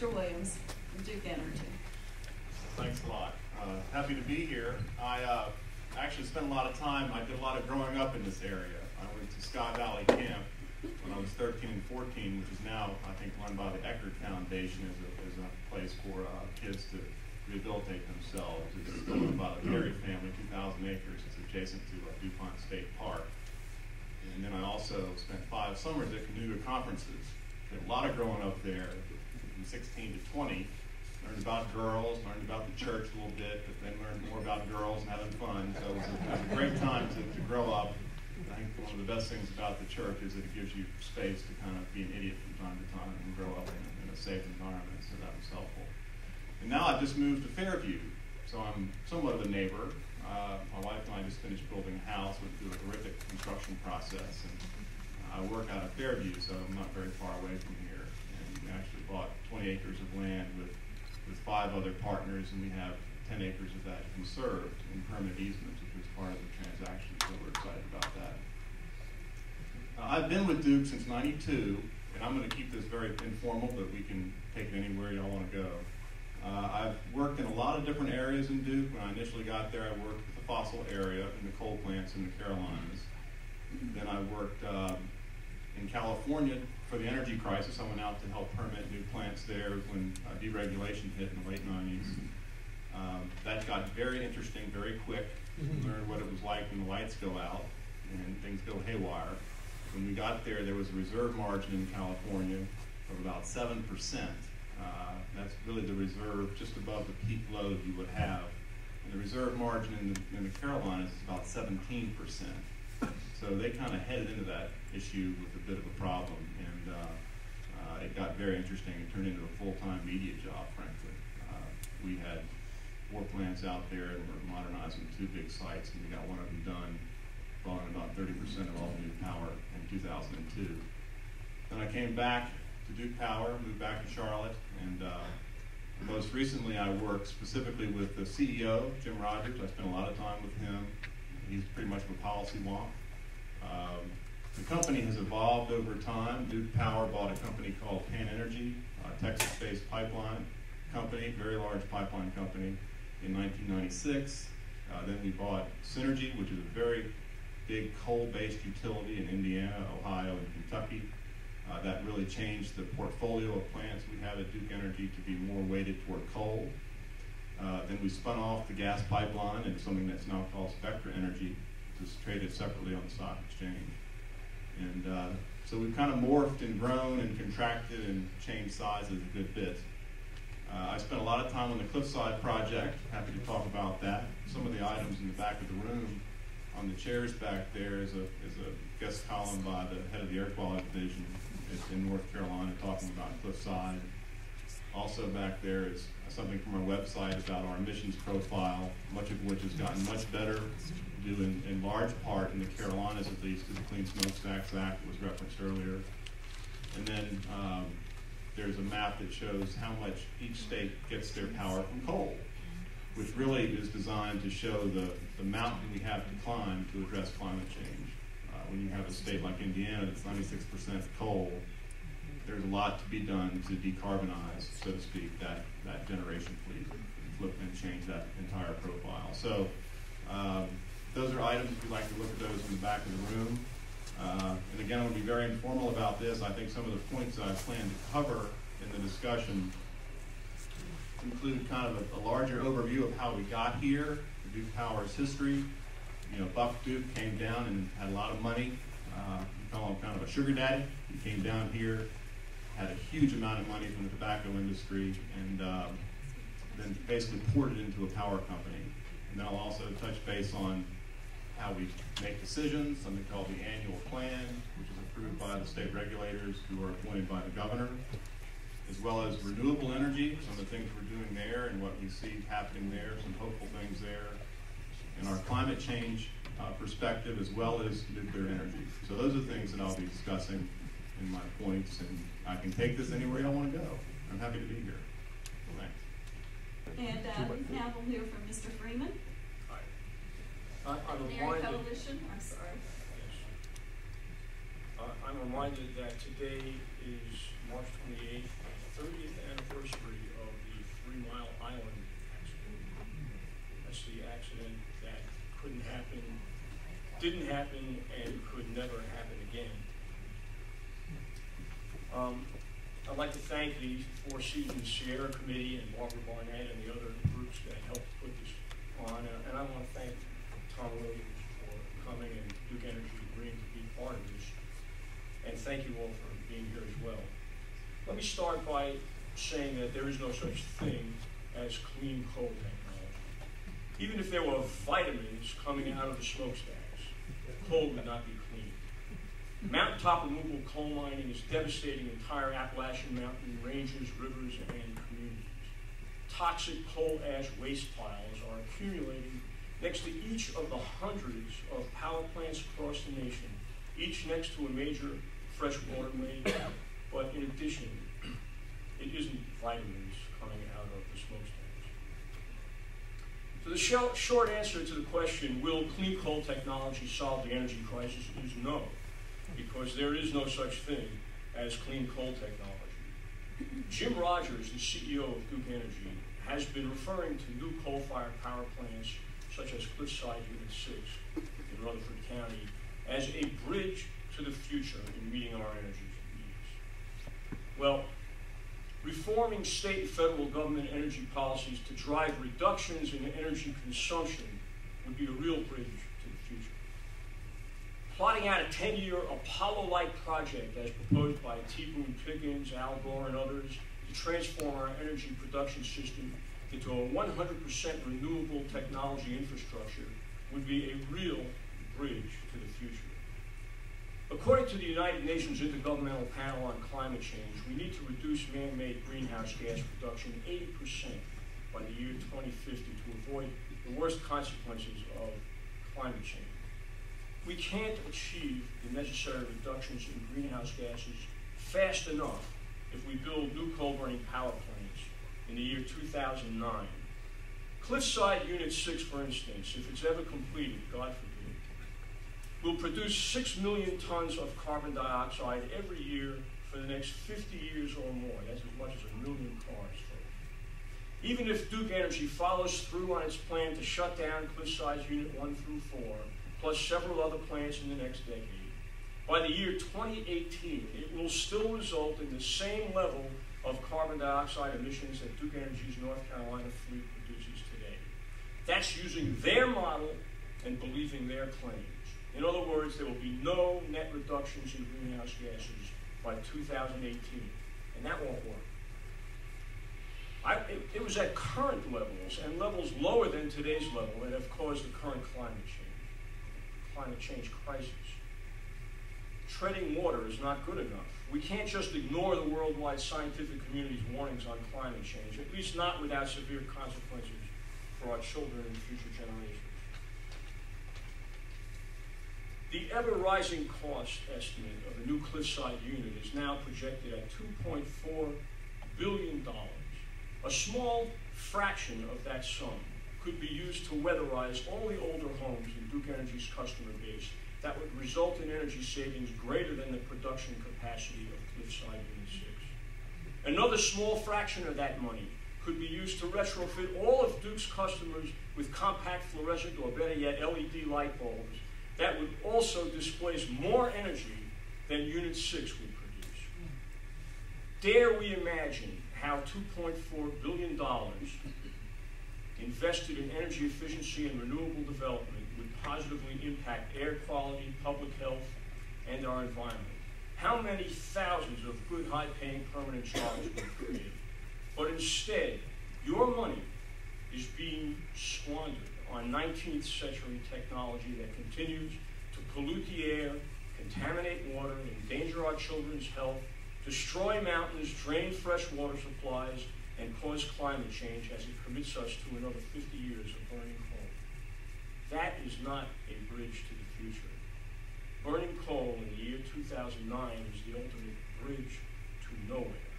Mr. Williams from Duke Energy. Thanks a lot. Happy to be here. I actually spent a lot of time, I did a lot of growing up in this area. I went to Sky Valley Camp when I was 13 and 14, which is now, I think, run by the Eckerd Foundation as a place for kids to rehabilitate themselves. It's still run by the Canary family, 2,000 acres. It's adjacent to DuPont State Park. And then I also spent 5 summers at Canoga conferences. Did a lot of growing up there from 16 to 20. Learned about girls, learned about the church a little bit, but then learned more about girls and having fun. So it was a great time to grow up. I think one of the best things about the church is that it gives you space to kind of be an idiot from time to time and grow up in a safe environment, so that was helpful. And now I've just moved to Fairview, so I'm somewhat of a neighbor. My wife and I just finished building a house, went through a horrific construction process, and I work out of Fairview, so I'm not very far away from here. And we actually bought 20 acres of land with 5 other partners, and we have 10 acres of that conserved in permanent easements, which was part of the transaction, so we're excited about that. I've been with Duke since '92, and I'm going to keep this very informal, but we can take it anywhere y'all want to go. I've worked in a lot of different areas in Duke. When I initially got there, I worked with the fossil area in the coal plants in the Carolinas. Then I worked in California for the energy crisis. I went out to help permit new plants there when deregulation hit in the late 90s. That got very interesting very quick. Learned what it was like when the lights go out and things go haywire. When we got there, there was a reserve margin in California of about 7%. That's really the reserve just above the peak load you would have. And the reserve margin in the Carolinas is about 17%. So they kind of headed into that issue with a bit of a problem, and it got very interesting. It turned into a full-time media job, frankly. We had 4 plants out there, and we're modernizing 2 big sites, and we got one of them done, brought in about 30% of all new power in 2002. Then I came back to Duke Power, moved back to Charlotte, and most recently I worked specifically with the CEO, Jim Rogers. I spent a lot of time with him. He's pretty much a policy wonk. The company has evolved over time. Duke Power bought a company called Pan Energy, a Texas-based pipeline company, very large pipeline company, in 1996. Then we bought Synergy, which is a very big coal-based utility in Indiana, Ohio, and Kentucky. That really changed the portfolio of plants we have at Duke Energy to be more weighted toward coal. Then we spun off the gas pipeline into something that's now called Spectra Energy, which is traded separately on the stock exchange. And so we've kind of morphed and grown and contracted and changed sizes a good bit. I spent a lot of time on the Cliffside project. Happy to talk about that. Some of the items in the back of the room on the chairs back there is a guest column by the head of the Air Quality Division in North Carolina talking about Cliffside. Also back there is something from our website about our emissions profile, much of which has gotten much better, due in large part in the Carolinas at least to the Clean Smokestacks Act that was referenced earlier. And then there's a map that shows how much each state gets their power from coal, which really is designed to show the mountain we have to climb to address climate change. When you have a state like Indiana that's 96% coal, there's a lot to be done to decarbonize, so to speak, that generation fleet, flip and change that entire profile. So those are items, if you'd like to look at those in the back of the room. And again, I'm going to be very informal about this. I think some of the points that I plan to cover in the discussion include kind of a larger overview of how we got here, Duke Power's history. You know, Buck Duke came down and had a lot of money. We call him kind of a sugar daddy. He came down here, had a huge amount of money from the tobacco industry, and then basically poured it into a power company. And then I'll also touch base on how we make decisions, something called the annual plan, which is approved by the state regulators who are appointed by the governor, as well as renewable energy, some of the things we're doing there and what we see happening there, some hopeful things there, and our climate change perspective, as well as nuclear energy. So those are things that I'll be discussing in my points, and I can take this anywhere I want to go. I'm happy to be here. Thanks. And now we'll hear from Mr. Freeman. Canary Coalition. I'm sorry. Yes. I'm reminded that today is March 28th, the 30th anniversary happen, didn't happen, and could never happen again. I'd like to thank the Four Seasons Sierra Committee and Barbara Barnett and the other groups that helped put this on. And I want to thank Tom Williams for coming and Duke Energy agreeing to be part of this. And thank you all for being here as well. Let me start by saying that there is no such thing as clean coal technology. Even if there were vitamins coming out of the smokestacks, coal would not be clean. Mountaintop removal coal mining is devastating entire Appalachian mountain ranges, rivers, and communities. Toxic coal ash waste piles are accumulating next to each of the hundreds of power plants across the nation, each next to a major freshwater main. But in addition, it isn't vitamins coming out of the smokestacks. So the short answer to the question, will clean coal technology solve the energy crisis, is no, because there is no such thing as clean coal technology. Jim Rogers, the CEO of Duke Energy, has been referring to new coal-fired power plants, such as Cliffside Unit 6 in Rutherford County, as a bridge to the future in meeting our energy needs. Well, reforming state and federal government energy policies to drive reductions in energy consumption would be a real bridge to the future. Plotting out a 10-year Apollo-like project as proposed by T. Boone Pickens, Al Gore, and others to transform our energy production system into a 100% renewable technology infrastructure would be a real bridge to the future. According to the United Nations Intergovernmental Panel on Climate Change, we need to reduce man-made greenhouse gas production 80% by the year 2050 to avoid the worst consequences of climate change. We can't achieve the necessary reductions in greenhouse gases fast enough if we build new coal-burning power plants in the year 2009. Cliffside Unit 6, for instance, if it's ever completed, God forbid, will produce 6 million tons of carbon dioxide every year for the next 50 years or more. That's as much as 1 million cars, folks. Even if Duke Energy follows through on its plan to shut down Cliffside Unit 1 through 4, plus several other plants in the next decade, by the year 2018, it will still result in the same level of carbon dioxide emissions that Duke Energy's North Carolina fleet produces today. That's using their model and believing their claims. In other words, there will be no net reductions in greenhouse gases by 2018, and that won't work. It was at current levels and levels lower than today's level that have caused the current climate change crisis. Treading water is not good enough. We can't just ignore the worldwide scientific community's warnings on climate change, at least not without severe consequences for our children and future generations. The ever-rising cost estimate of a new Cliffside unit is now projected at $2.4 billion. A small fraction of that sum could be used to weatherize all the older homes in Duke Energy's customer base. That would result in energy savings greater than the production capacity of Cliffside Unit 6. Another small fraction of that money could be used to retrofit all of Duke's customers with compact fluorescent, or better yet, LED light bulbs that would also displace more energy than Unit 6 would produce. Dare we imagine how $2.4 billion invested in energy efficiency and renewable development would positively impact air quality, public health, and our environment? How many thousands of good, high-paying permanent jobs would create? But instead, your money is being squandered on 19th century technology that continues to pollute the air, contaminate water, endanger our children's health, destroy mountains, drain fresh water supplies, and cause climate change as it commits us to another 50 years of burning coal. That is not a bridge to the future. Burning coal in the year 2009 is the ultimate bridge to nowhere.